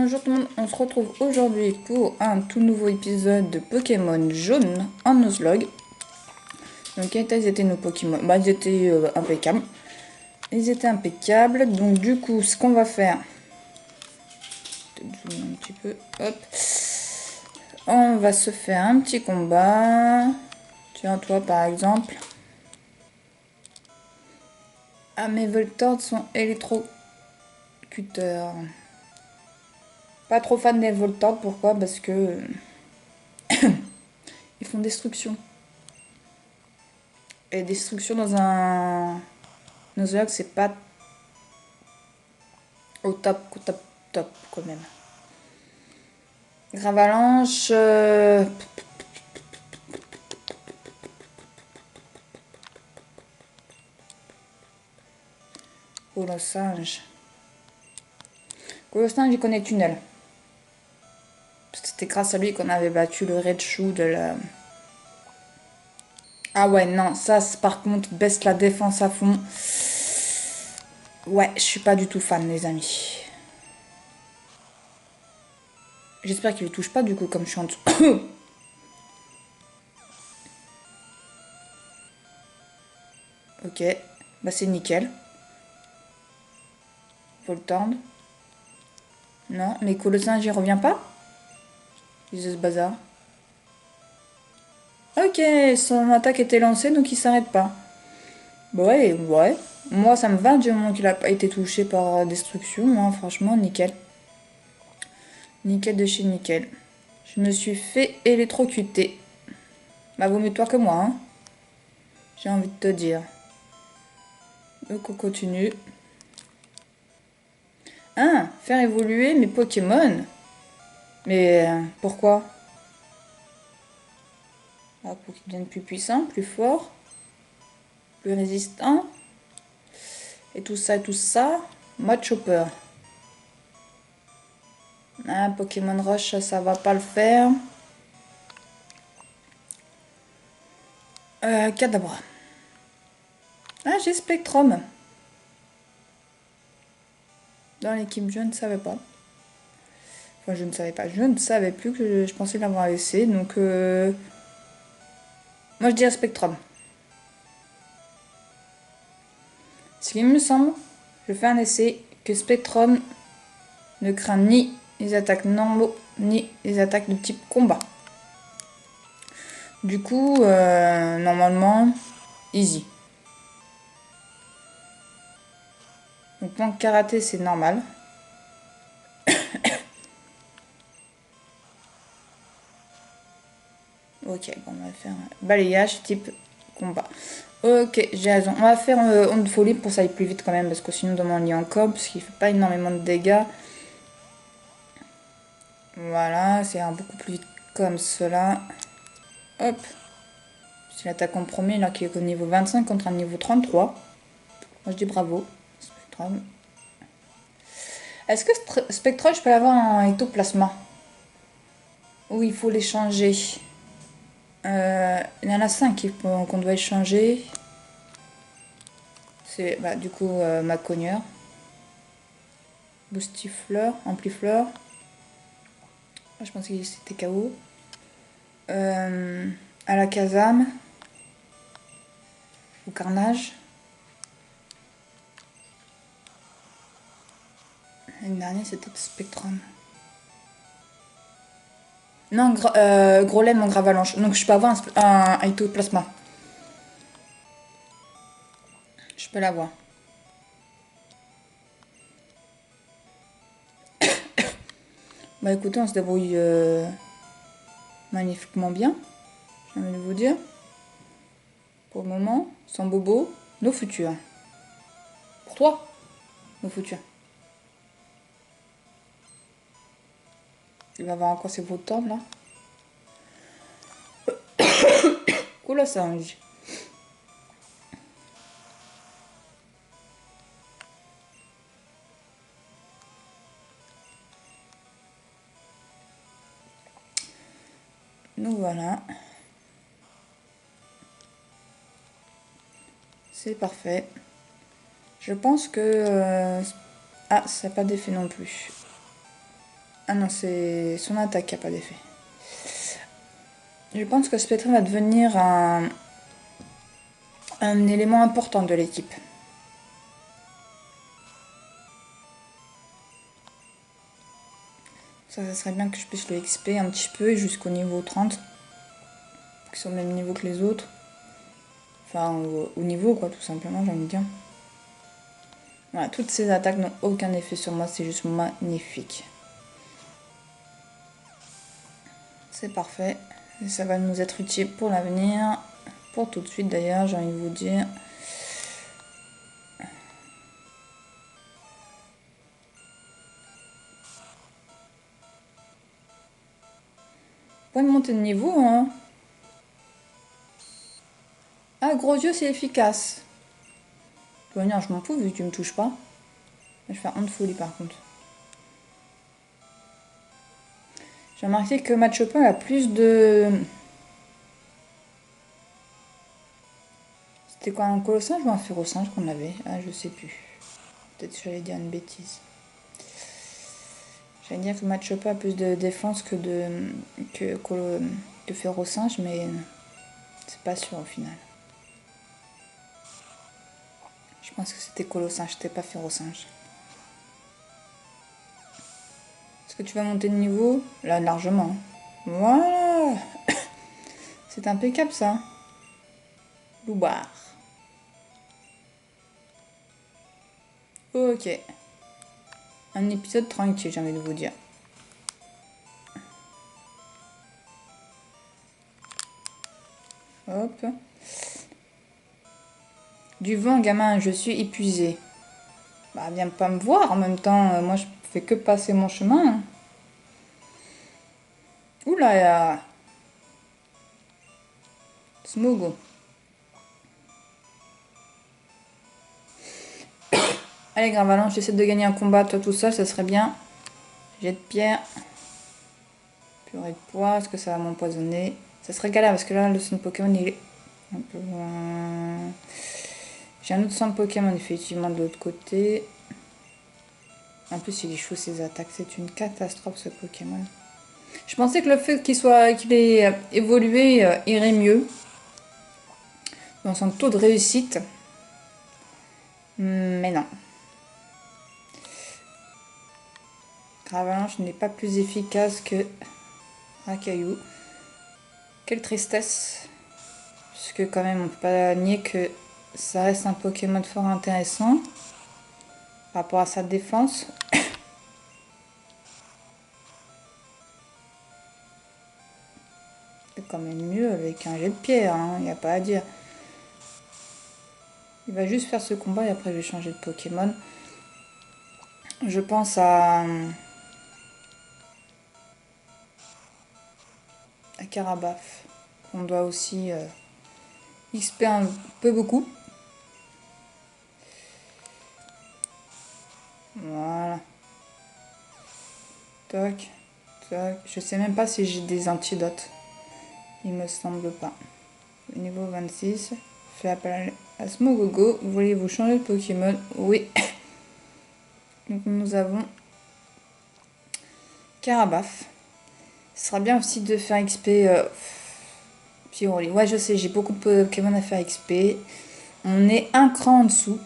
bonjour tout le monde, on se retrouve aujourd'hui pour un tout nouveau épisode de Pokémon jaune en Nuzlocke. Donc quels étaient nos Pokémon? Bah ils étaient impeccables. Ils étaient impeccables, donc du coup ce qu'on va faire... Peut-être zoomer un petit peu, hop. On va se faire un petit combat. Tiens toi par exemple. Ah mes Voltorb sont électrocuteurs. Pas trop fan des Voltorb, pourquoi? Parce que... ils font destruction. Et destruction dans un Nuzlocke, c'est pas au top quand même. Gravalanche. Colosinge. Colosinge, il connaît Tunnel. C'était grâce à lui qu'on avait battu le Raichu de la... Ah ouais, non, ça par contre baisse la défense à fond. Ouais, je suis pas du tout fan, les amis. J'espère qu'il ne touche pas du coup, comme je suis en dessous. Ok, bah c'est nickel. Voltorb. Non, mais Colosinge, il revient pas? Disait ce bazar. Ok, son attaque était lancée, donc il s'arrête pas. Ouais, ouais. Moi, ça me va du moment qu'il a pas été touché par destruction. Moi, franchement, nickel. Nickel de chez nickel. Je me suis fait électrocuter. Bah, vaut mieux toi que moi, hein. J'ai envie de te dire. Donc, on continue. Ah, faire évoluer mes Pokémon. Mais pourquoi? Ah, pour qu'ils deviennent plus puissants, plus forts, plus résistants. Et tout ça, et tout ça. Mode Chopper. Ah, Pokémon Rush, ça va pas le faire. Kadabra. Ah, j'ai Spectrum. Dans l'équipe, je ne savais pas. Enfin, je ne savais pas. Je ne savais plus que je pensais l'avoir laissé. Donc, moi, je dirais Spectrum. Ce qui me semble, je fais un essai, que Spectrum ne craint ni les attaques normaux, ni les attaques de type combat. Du coup, normalement, easy. Donc, mon karaté, c'est normal. Ok, bon, on va faire un balayage type combat. Ok, j'ai raison. On va faire onde folie pour que ça aille plus vite quand même, parce que sinon demain on y est encore, parce qu'il fait pas énormément de dégâts. Voilà, c'est un beaucoup plus vite comme cela. Hop. C'est l'attaque en premier, là, qui est au niveau 25 contre un niveau 33. Moi je dis bravo. Spectrum. Est-ce que Spectrum, je peux l'avoir en ectoplasma? Ou il faut l'échanger? Il y en a 5 qu'on doit échanger. C'est bah, du coup ma cogneur. Boostifleur, Amplifleur. Je pensais que c'était KO. Alakazam. Ou Carnage. L'année dernière c'était Spectrum. Non, Grolem en Gravalanche. Donc je peux avoir un Ectoplasma. Je peux l'avoir. Bah écoutez, on se débrouille magnifiquement bien. J'ai envie de vous dire. Pour le moment, sans bobo, nos futurs. Pour toi, nos futurs. Il va avoir encore ses Voltorb là. Oula, ça ange. Donc voilà. C'est parfait. Je pense que... ah, ça n'a pas d'effet non plus. Ah non, c'est son attaque qui n'a pas d'effet. Je pense que Spectre va devenir un élément important de l'équipe. Ça serait bien que je puisse le XP un petit peu jusqu'au niveau 30. Qui sont au même niveau que les autres. Enfin, au niveau, quoi, tout simplement, j'ai envie de dire. Voilà, toutes ces attaques n'ont aucun effet sur moi, c'est juste magnifique. C'est parfait. Et ça va nous être utile pour l'avenir. Pour tout de suite, d'ailleurs, j'ai envie de vous dire. Point de montée de niveau, hein. Ah, gros yeux, c'est efficace. Bon, non, je m'en fous vu que tu me touches pas. Je vais faire un de folie par contre. J'ai remarqué que Matchopin a plus de... C'était quoi, un colossinge ou un férocinge qu'on avait? Ah, je sais plus. Peut-être que j'allais dire une bêtise. J'allais dire que Matchopin a plus de défense que férocinge, mais c'est pas sûr au final. Je pense que c'était colossinge, c'était pas férocinge. Est-ce que tu vas monter de niveau? Là, largement. Voilà. C'est impeccable ça. Loubard. Ok. Un épisode tranquille, j'ai envie de vous dire. Hop. Du vent, gamin, je suis épuisé. Bah, viens pas me voir en même temps. Moi, je fais que passer mon chemin. Oula, là. Smogo. Allez, Gravalon, j'essaie de gagner un combat, toi tout seul, ça serait bien. Jet de pierre. Purée de poids, est-ce que ça va m'empoisonner? Ça serait galère parce que là, le son Pokémon, il est un peu loin. J'ai un autre son Pokémon, effectivement, de l'autre côté. En plus, il est chaud ses attaques. C'est une catastrophe, ce Pokémon. Je pensais que le fait qu'il ait évolué irait mieux. Dans son taux de réussite. Mais non. Gravalanche n'est pas plus efficace que Racaillou. Quelle tristesse. Puisque quand même, on peut pas nier que ça reste un Pokémon fort intéressant. Par rapport à sa défense. C'est quand même mieux avec un jet de pierre, il n'y a pas à dire. Il va juste faire ce combat et après je vais changer de Pokémon. Je pense à Carabaf. On doit aussi XP un peu beaucoup. Voilà. Toc, toc. Je sais même pas si j'ai des antidotes. Il me semble pas. Niveau 26. Fait appel à Smogogo. Voulez-vous changer de Pokémon? Oui. Donc nous avons Carabaf. Ce sera bien aussi de faire XP Pyroli. Ouais, je sais, j'ai beaucoup de Pokémon à faire XP. On est un cran en dessous.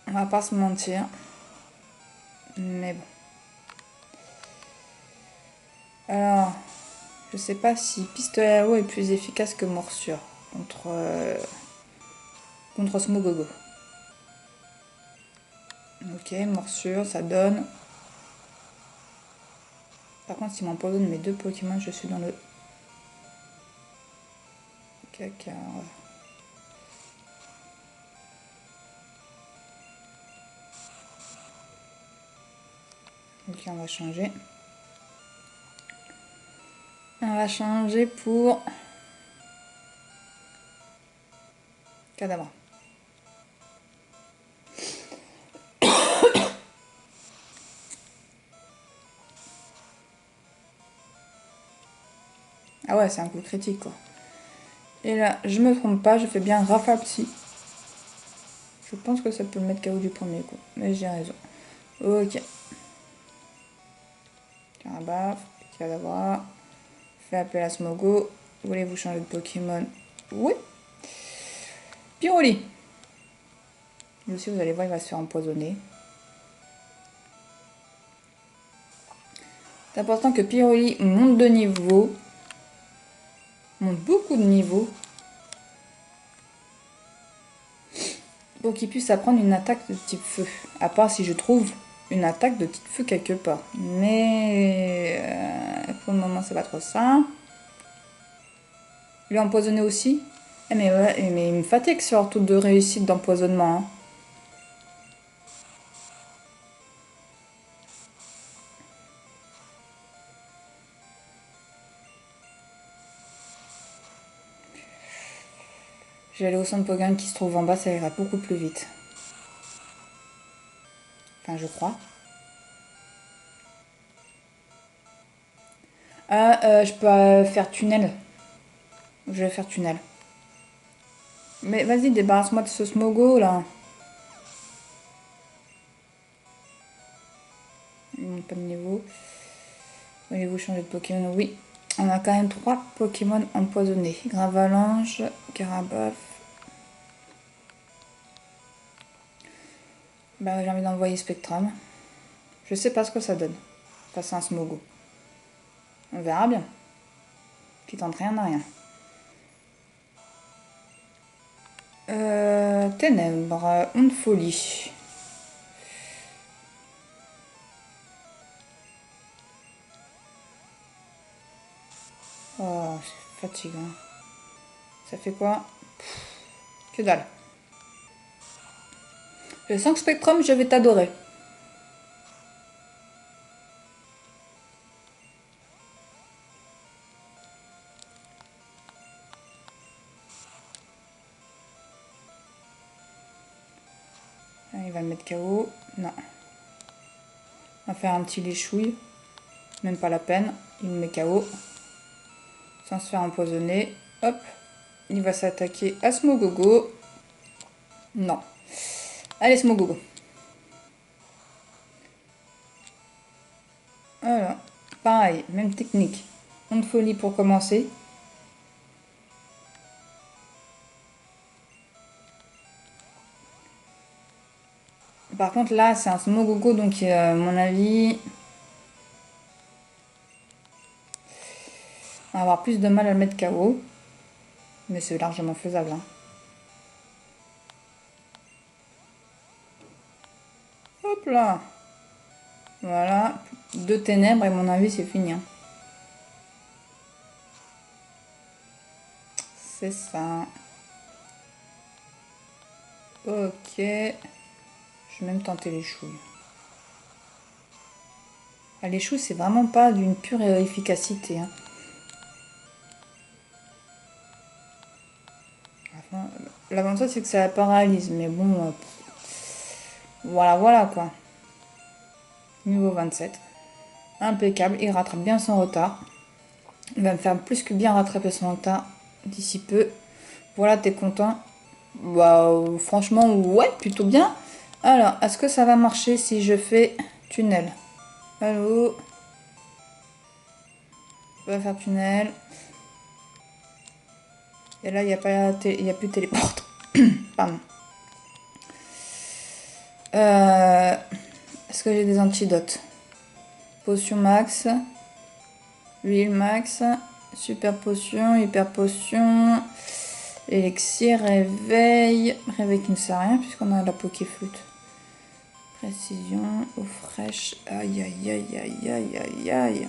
On va pas se mentir. Mais bon. Alors, je sais pas si pistolet à eau est plus efficace que morsure contre Smogogo. Ok, morsure, ça donne. Par contre, s'il m'empoisonne mes deux Pokémon, je suis dans le caca. Ok, on va changer. On va changer pour Kadabra. Ah ouais, c'est un coup critique quoi. Et là, je me trompe pas, je fais bien Rafale Psy. Je pense que ça peut le mettre KO du premier coup, mais j'ai raison. Ok. Carabaf, Kadabra. Fait appel à Smogo. Voulez-vous changer de Pokémon? Oui. Pyroli. Lui aussi, vous allez voir, il va se faire empoisonner. C'est important que Pyroli monte de niveau. Monte beaucoup de niveau. Pour qu'il puisse apprendre une attaque de type feu. À part si je trouve une attaque de type feu quelque part. Mais pour le moment, c'est pas trop ça. Il est empoisonné aussi. Mais ouais, mais il me fatigue sur taux de réussite d'empoisonnement. Hein. Je vais aller au centre Pokémon qui se trouve en bas, ça ira beaucoup plus vite. Enfin, je crois. Ah, je peux faire tunnel. Je vais faire tunnel. Mais vas-y, débarrasse-moi de ce Smogo, là. Il monte pas de niveau. Voulez-vous changer de Pokémon? Oui. On a quand même 3 Pokémon empoisonnés. Gravalanche, Carabaf. Bah, j'ai envie d'envoyer Spectrum. Je sais pas ce que ça donne. Face à un Smogo. On verra bien. Qui tente rien à rien. Ténèbres, Onde Folie. Oh, c'est fatigant. Ça fait quoi? Que dalle. Je sens que Spectrum, je vais t'adorer. Il va le mettre KO. Non. On va faire un petit léchouille. Même pas la peine. Il me met KO. Sans se faire empoisonner. Hop. Il va s'attaquer à Smogogo. Non. Allez, Smogogo. Voilà. Pareil, même technique. Onde folie pour commencer. Par contre, là, c'est un Smogogo, donc à mon avis, on va avoir plus de mal à le mettre KO. Mais c'est largement faisable. Hein. Hop là. Voilà. 2 ténèbres, et à mon avis, c'est fini. Hein. C'est ça. Ok. Je vais même tenter les chouilles. Ah, les chouilles, c'est vraiment pas d'une pure efficacité. Hein. Enfin, l'avantage, c'est que ça paralyse. Mais bon, voilà quoi. Niveau 27. Impeccable. Il rattrape bien son retard. Il va me faire plus que bien rattraper son retard d'ici peu. Voilà, t'es content? Bah, franchement, ouais, plutôt bien. Alors, est-ce que ça va marcher si je fais tunnel? Allô? On va faire tunnel. Et là, il n'y a, y a plus de téléporte. Pardon. Est-ce que j'ai des antidotes? Potion max. Huile max. Super potion, hyper potion. Élixir, réveil. Réveil qui ne sert à rien puisqu'on a la Pokéflute. Précision, eau fraîche. Aïe, aïe, aïe, aïe, aïe, aïe, aïe.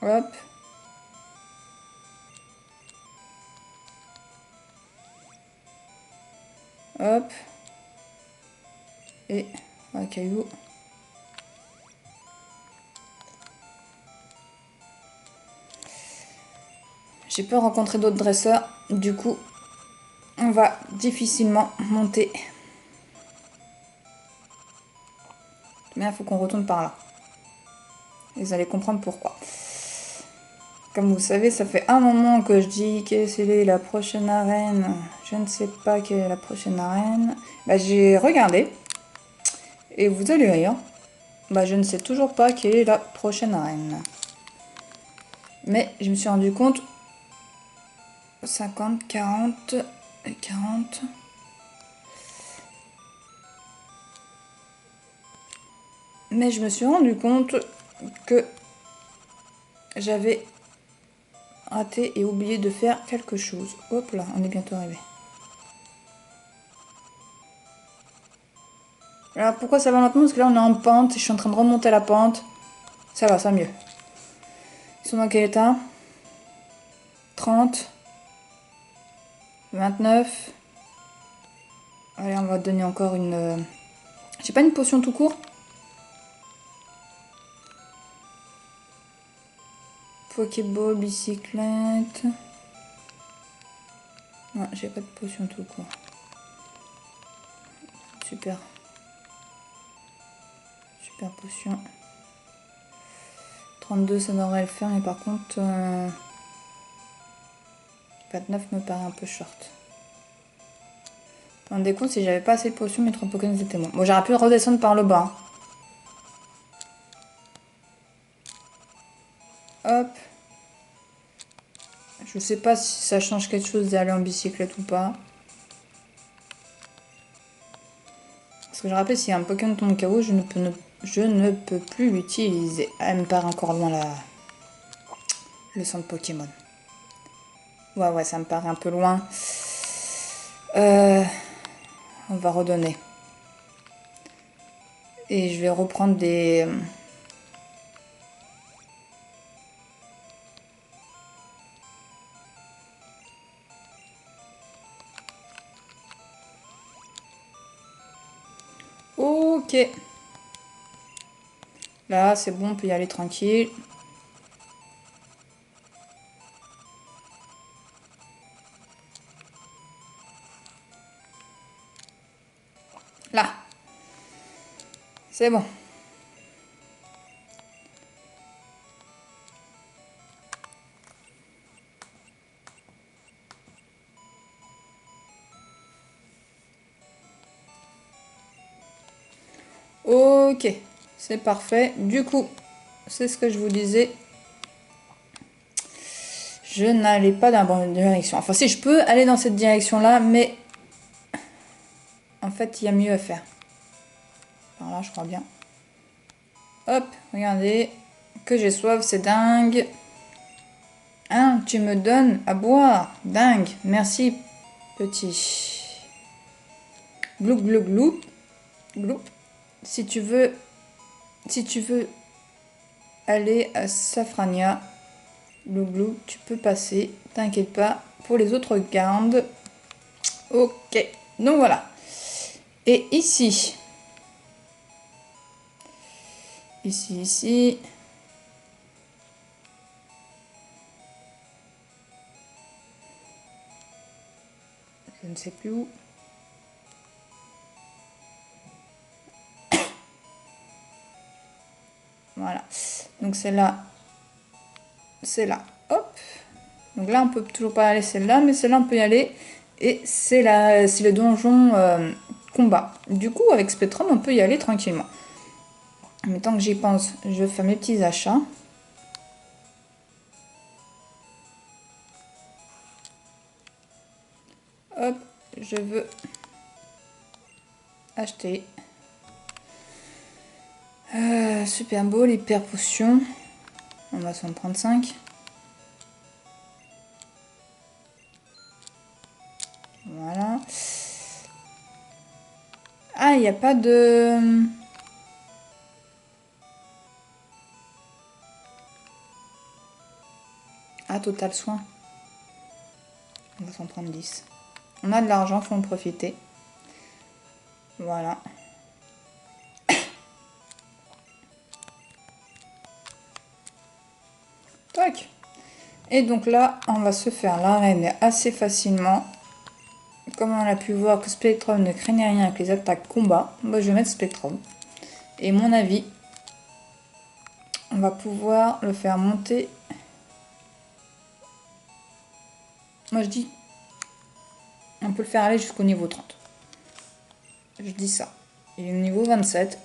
Hop. Hop. Et un caillou. J'ai peur de rencontrer d'autres dresseurs. Du coup, on va difficilement monter. Mais il faut qu'on retourne par là. Et vous allez comprendre pourquoi. Comme vous savez, ça fait un moment que je dis quelle est la prochaine arène. Je ne sais pas quelle est la prochaine arène. Bah, j'ai regardé. Et vous allez rire. Bah, je ne sais toujours pas quelle est la prochaine arène. Mais je me suis rendu compte. 50, 40 et 40. Mais je me suis rendu compte que j'avais raté et oublié de faire quelque chose. Hop là, on est bientôt arrivé. Alors pourquoi ça va lentement? Parce que là on est en pente et je suis en train de remonter la pente. Ça va, ça va mieux. Ils sont dans quel état? 30. 29. Allez, on va donner encore une... J'ai pas une potion tout court? Pokéball, bicyclette... Non, j'ai pas de potion tout court. Super. Super potion. 32, ça devrait le faire, mais par contre... 29 me paraît un peu short. Je me rendais compte, si j'avais pas assez de potions, mes 3 Pokémon étaient bons. Bon, j'aurais pu redescendre par le bas. Hop. Je sais pas si ça change quelque chose d'aller en bicyclette ou pas. Parce que je rappelle, s'il y a un Pokémon tombe KO, je ne peux plus l'utiliser. Ah, elle me paraît encore loin le centre Pokémon. Ouais, ça me paraît un peu loin. On va redonner. Et je vais reprendre des... Ok. Là, c'est bon, on peut y aller tranquille. Là. C'est bon. Ok, c'est parfait. Du coup, c'est ce que je vous disais. Je n'allais pas dans la bonne direction. Enfin, si, je peux aller dans cette direction-là, mais... En fait, il y a mieux à faire. Par là, je crois bien. Hop, regardez. Que j'ai soif, c'est dingue. Hein, tu me donnes à boire. Dingue. Merci, petit. Glou, glou, glou. Glou. Si tu veux aller à Safrania, glou, glou, tu peux passer. T'inquiète pas. Pour les autres gardes. Ok. Donc voilà. Et ici. Ici. Je ne sais plus où. Voilà. Donc c'est là. C'est là. Hop. Donc là, on peut toujours pas aller celle-là, mais celle-là, on peut y aller. Et c'est le donjon combat. Du coup, avec Spectrum, on peut y aller tranquillement. Mais tant que j'y pense, je vais faire mes petits achats. Hop, je veux acheter Super Ball, hyper potion. On va s'en prendre 5. Voilà. Ah, il n'y a pas de... Ah, total soin. On va s'en prendre 10. On a de l'argent, faut en profiter. Voilà. Tac. Et donc là, on va se faire l'arène assez facilement. Comme on a pu voir que Spectrum ne craignait rien avec les attaques combat, moi je vais mettre Spectrum. Et mon avis, on va pouvoir le faire monter Moi je dis, on peut le faire aller jusqu'au niveau 30. Je dis ça. Il est au niveau 27.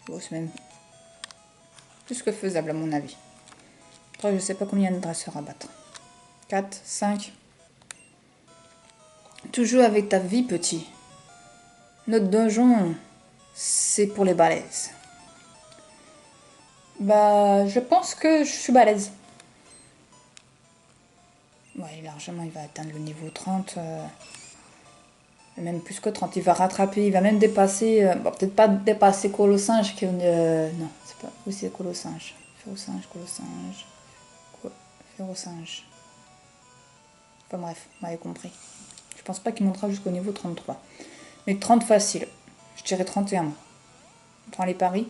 Bon, c'est même plus que faisable à mon avis. Après, je sais pas combien de dresseurs à battre. 4, 5. Toujours avec ta vie, petit. Notre donjon, c'est pour les balèzes. Bah, je pense que je suis balèze. Ouais, largement, il va atteindre le niveau 30. Même plus que 30. Il va rattraper, il va même dépasser. Bon, peut-être pas dépasser Colossinge. Non, c'est pas. Oui, c'est Colossinge. Colossinge. Férocinge. Enfin bref, vous m'avez compris. Je pense pas qu'il montera jusqu'au niveau 33. Mais 30 facile. Je dirais 31. On prend les paris.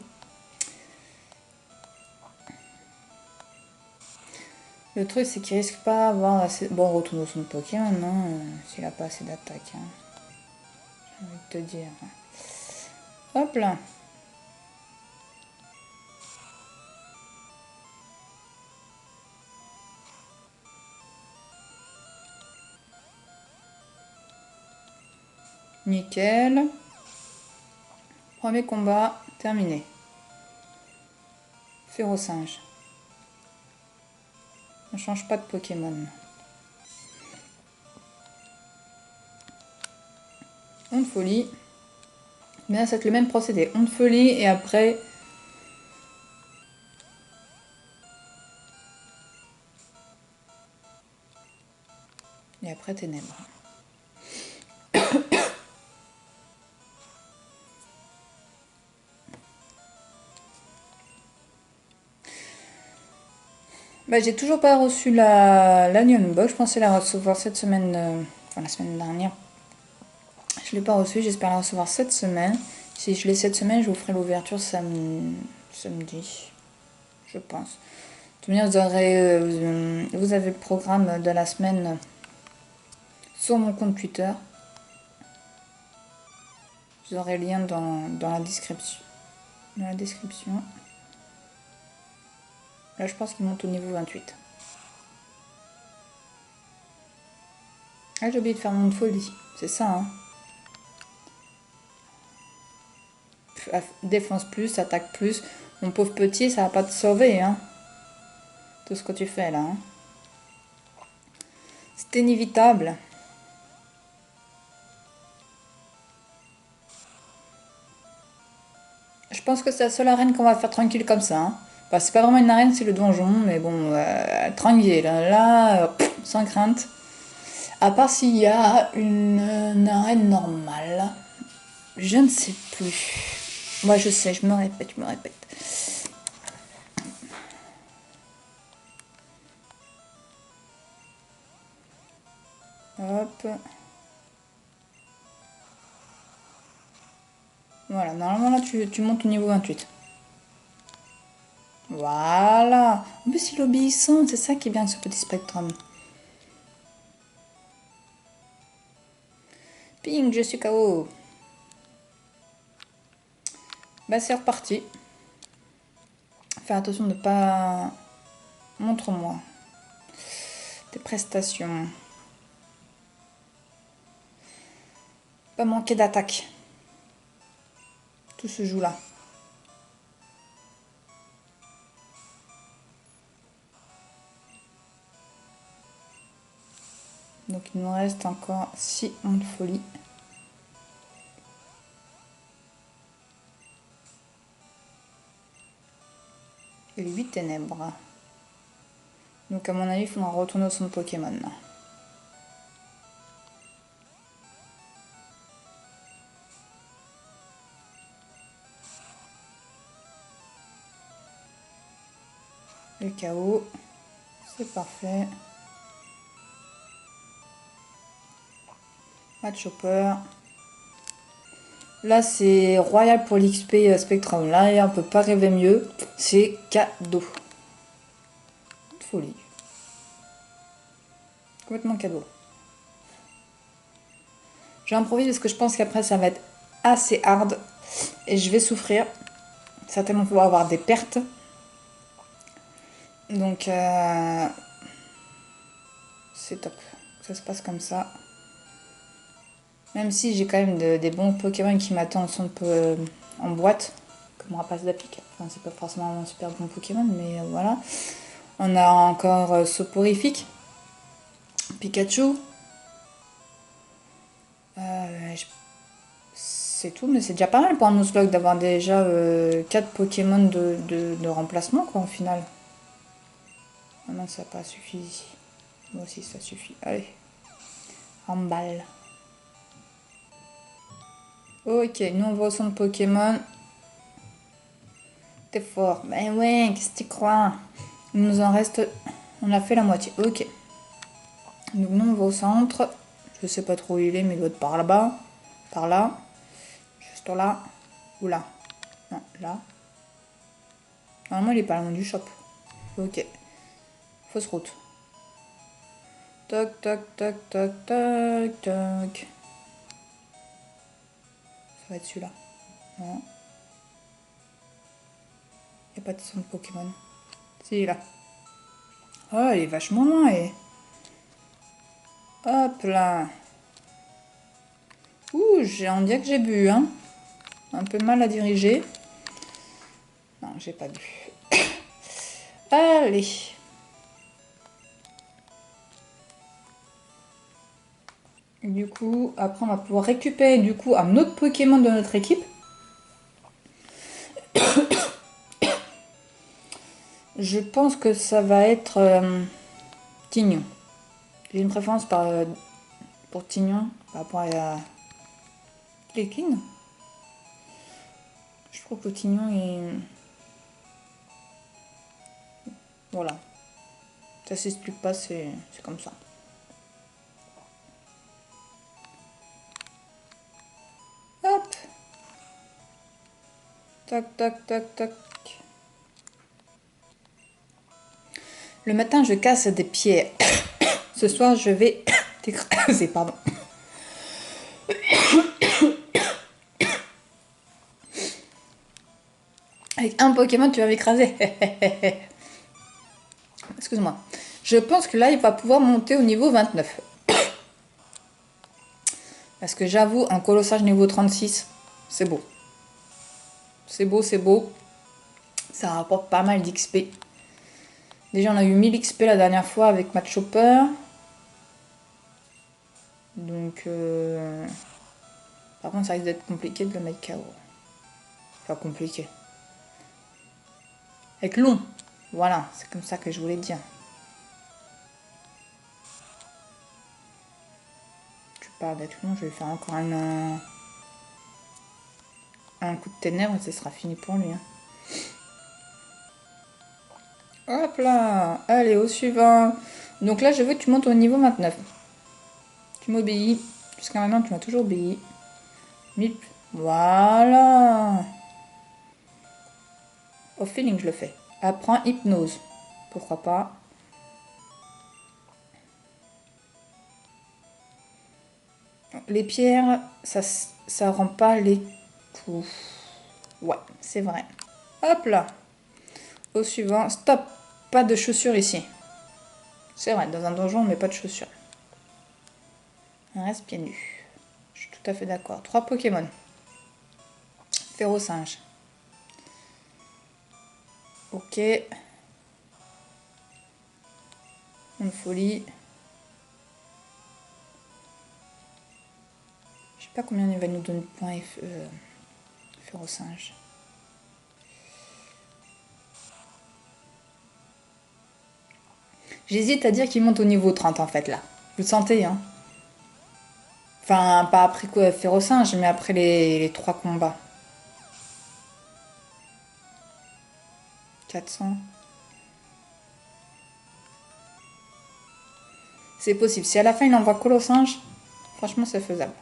Le truc, c'est qu'il risque pas d'avoir assez... Bon, retourne son Pokémon, non s'il a pas assez d'attaque. Hein. J'ai envie de te dire. Hop là. Nickel. Premier combat, terminé. Férocinge. On change pas de Pokémon. Onde folie. Mais là, c'est le même procédé. Onde folie et après... Et après ténèbres. Bah, j'ai toujours pas reçu la Neon Box. Je pensais la recevoir cette semaine, enfin la semaine dernière. Je l'ai pas reçue, j'espère la recevoir cette semaine. Si je l'ai cette semaine, je vous ferai l'ouverture samedi, je pense. De toute manière, vous avez le programme de la semaine sur mon compte Twitter. Vous aurez le lien dans la description. Dans la description. Là, je pense qu'il monte au niveau 28. Ah, j'ai oublié de faire mon folie. C'est ça, hein. Défense plus, attaque plus. Mon pauvre petit, ça va pas te sauver, hein. Tout ce que tu fais, là, hein. C'est inévitable. Je pense que c'est la seule arène qu'on va faire tranquille comme ça, hein. Enfin, c'est pas vraiment une arène, c'est le donjon, mais bon, tranquille. Là, sans crainte. À part s'il y a une arène normale. Je ne sais plus. Moi, je sais, je me répète. Hop. Voilà, normalement là, tu montes au niveau 28. Voilà. En plus, il est obéissant, c'est ça qui est bien ce petit spectrum. Ping, je suis KO. Bah, c'est reparti. Faire attention de ne pas... Montre-moi tes prestations. Pas manquer d'attaque. Tout se joue là. Donc il nous reste encore 6 ondes de folie. Et 8 ténèbres. Donc à mon avis, il faudra retourner au centre Pokémon. Le chaos. C'est parfait. Match Chopper. Là, c'est royal pour l'XP Spectrum. Là, on peut pas rêver mieux. C'est cadeau. Folie. Complètement cadeau. J'improvise parce que je pense qu'après, ça va être assez hard. Et je vais souffrir. Certainement pouvoir avoir des pertes. Donc, c'est top. Ça se passe comme ça. Même si j'ai quand même des bons Pokémon qui m'attendent en boîte, comme Rapace d'Apic. Enfin, c'est pas forcément un super bon Pokémon, mais voilà. On a encore Soporifique, Pikachu. C'est tout, mais c'est déjà pas mal pour un Nuzlocke d'avoir déjà 4 Pokémon de remplacement, quoi, au final. Ah non, ça n'a pas suffi. Moi aussi, ça suffit. Allez, remballe. Ok, nous on va au centre Pokémon. T'es fort. Ben ouais, qu'est-ce que tu crois? Il nous en reste... On a fait la moitié. Ok. Donc nous on va au centre. Je sais pas trop où il est, mais il doit être par là-bas. Par là. Juste là. Ou là. Non, là. Normalement il est pas loin du shop. Ok. Fausse route. Toc, toc, toc, toc, toc, toc. Ça va être celui-là. Non. Il n'y a pas de centre Pokémon. Si, là. Oh, il est vachement loin et... Hop là. Ouh, on dirait que j'ai bu, hein. Un peu mal à diriger. Non, j'ai pas bu. Allez. Et du coup, après, on va pouvoir récupérer du coup un autre Pokémon de notre équipe. Je pense que ça va être Tignon. J'ai une préférence pour Tignon par rapport à Cléquine. Je trouve que Tignon est... Voilà. Ça s'explique pas, c'est comme ça. Hop. Tac, tac, tac, tac. Le matin, je casse des pierres. Ce soir, je vais t'écraser, pardon. Avec un Pokémon, tu vas m'écraser. Excuse-moi. Je pense que là, il va pouvoir monter au niveau 29. Parce que j'avoue, un colossage niveau 36, c'est beau. C'est beau, c'est beau. Ça rapporte pas mal d'XP. Déjà, on a eu 1000 XP la dernière fois avec Match Chopper. Donc, par contre, ça risque d'être compliqué de le mettre KO. Enfin, compliqué. Avec long. Voilà, c'est comme ça que je voulais dire. Tu parles d'être long, je vais faire encore un coup de ténèbres et ce sera fini pour lui. Hein. Hop là. Allez, au suivant. Donc là, je veux que tu montes au niveau 29. Tu m'obéis. Jusqu'à maintenant, tu m'as toujours obéi. Mip. Voilà. Au feeling, je le fais. Apprends hypnose. Pourquoi pas. Les pierres, ça rend pas les coups. Ouais, c'est vrai. Hop là. Au suivant. Stop. Pas de chaussures ici. C'est vrai, dans un donjon, on met pas de chaussures. On reste pieds nus. Je suis tout à fait d'accord. 3 Pokémon. Férocinge. Ok. Une folie. Je sais pas combien il va nous donner de points Férocinge. J'hésite à dire qu'il monte au niveau 30 en fait là. Vous le sentez, hein? Enfin, pas après quoi, Férocinge, mais après les 3 combats. 400. C'est possible. Si à la fin il envoie Colossinge, franchement c'est faisable.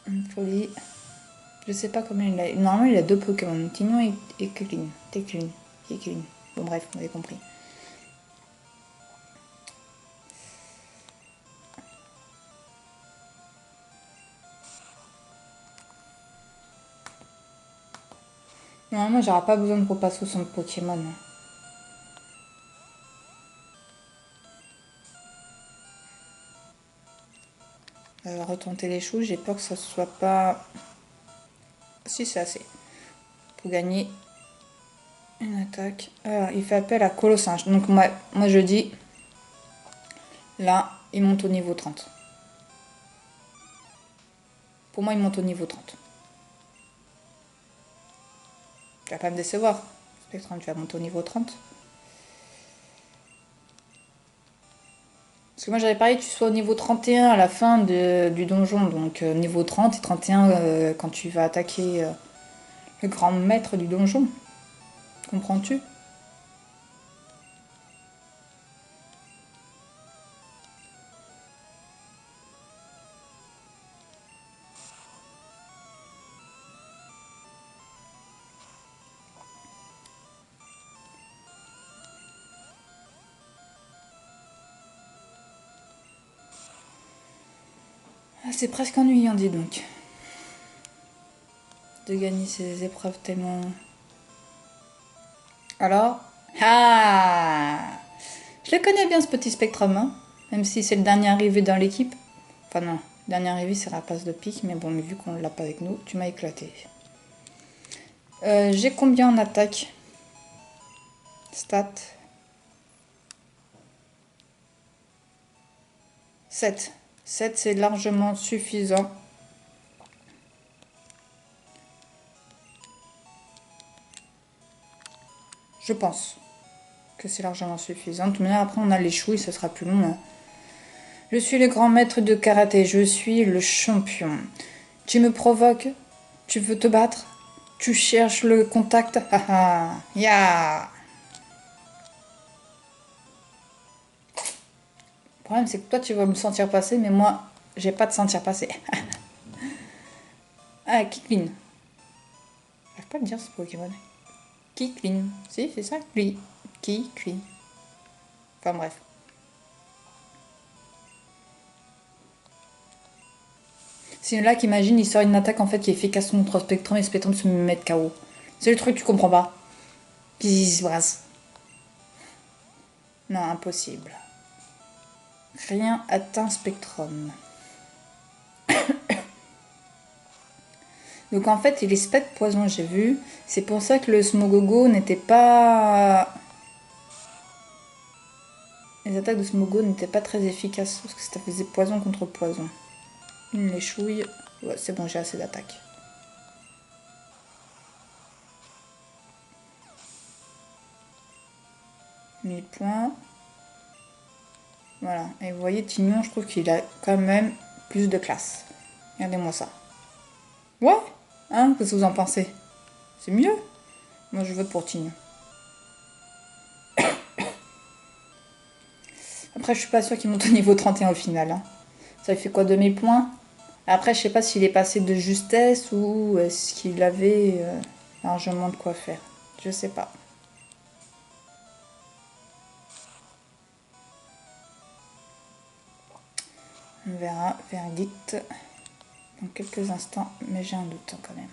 Une folie. Je sais pas combien il a. Normalement il a 2 Pokémon, Tignon et Clean. Teclin. Bon bref, vous avez compris. Normalement j'aurai pas besoin de repasser au centre Pokémon. retenter les choux. J'ai peur que ça soit pas... Si, c'est assez. Pour gagner une attaque. Alors, il fait appel à Colossinge. Donc moi je dis... Là, il monte au niveau 30. Pour moi, il monte au niveau 30. Tu vas pas me décevoir. Spectrum, tu vas monter au niveau 30. Parce que moi j'avais parié que tu sois au niveau 31 à la fin du donjon. Donc niveau 30 et 31 quand tu vas attaquer le grand maître du donjon. Comprends-tu? Ah, c'est presque ennuyant, dis donc. De gagner ces épreuves tellement... Alors? Ah! Je le connais bien ce petit Spectrum, hein, même si c'est le dernier arrivé dans l'équipe. Enfin non, le dernier arrivé c'est Rapace de pique, mais bon, vu qu'on l'a pas avec nous, tu m'as éclaté. J'ai combien en attaque? Stat. 7. 7 c'est largement suffisant. Je pense que c'est largement suffisant. De toute manière, après on a les chouilles, ça sera plus long. Hein. Je suis le grand maître de karaté, je suis le champion. Tu me provoques? Tu veux te battre? Tu cherches le contact? Haha, ya! Le problème, c'est que toi, tu vas me sentir passer, mais moi, j'ai pas de sentir passer. Ah, Kicklin. J'arrive pas à le dire, ce Pokémon. Kicklin. Si, c'est ça? Lui. Kicklin. Enfin, bref. C'est là qu'imagine, il sort une attaque en fait qui est efficace contre Spectrum et Spectrum se met KO. C'est le truc que tu comprends pas. Qu'est-ce qui se passe? Non, impossible. Rien atteint Spectrum. Donc en fait, il est spec poison, j'ai vu. C'est pour ça que le Smogogo n'était pas... Les attaques de Smogo n'étaient pas très efficaces, parce que ça faisait poison contre poison. Une léchouille. Ouais, c'est bon, j'ai assez d'attaques. Mille points. Voilà. Et vous voyez, Tignon, je trouve qu'il a quand même plus de classe. Regardez-moi ça. Ouais. Hein, qu'est-ce que vous en pensez? C'est mieux. Moi, je vote pour Tignon. Après, je suis pas sûre qu'il monte au niveau 31 au final. Hein. Ça lui fait quoi, 2000 points? Après, je sais pas s'il est passé de justesse ou est-ce qu'il avait largement de quoi faire. Je sais pas. On verra, verdict, dans quelques instants, mais j'ai un doute quand même.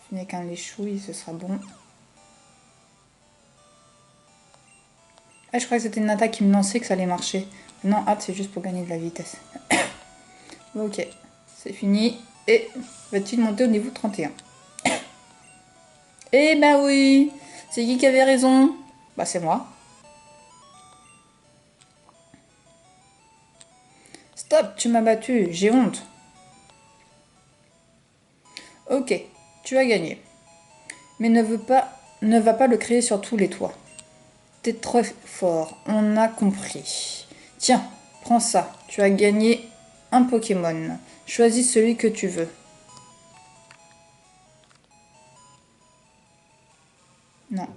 Je n'ai qu'un léchouille, ce sera bon. Ah, je croyais que c'était une attaque qui me lançait, que ça allait marcher. Non, hâte, c'est juste pour gagner de la vitesse. Ok, c'est fini. Et va-t-il monter au niveau 31? Eh ben oui! C'est qui avait raison? Bah c'est moi. Stop, tu m'as battu, j'ai honte. Ok, tu as gagné. Mais ne va pas le créer sur tous les toits. T'es trop fort, on a compris. Tiens, prends ça, tu as gagné un Pokémon. Choisis celui que tu veux. Non.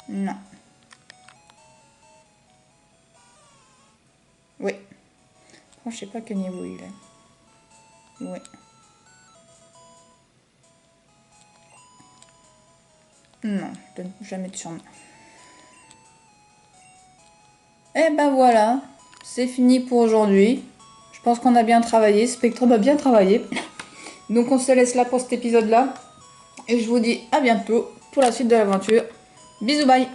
Non. Oui. Oh, je sais pas quel niveau il est. Oui. Non, je donne jamais de surnom. Et ben voilà, c'est fini pour aujourd'hui. Je pense qu'on a bien travaillé, Spectrum a bien travaillé. Donc on se laisse là pour cet épisode-là. Et je vous dis à bientôt pour la suite de l'aventure. Bisous, bye.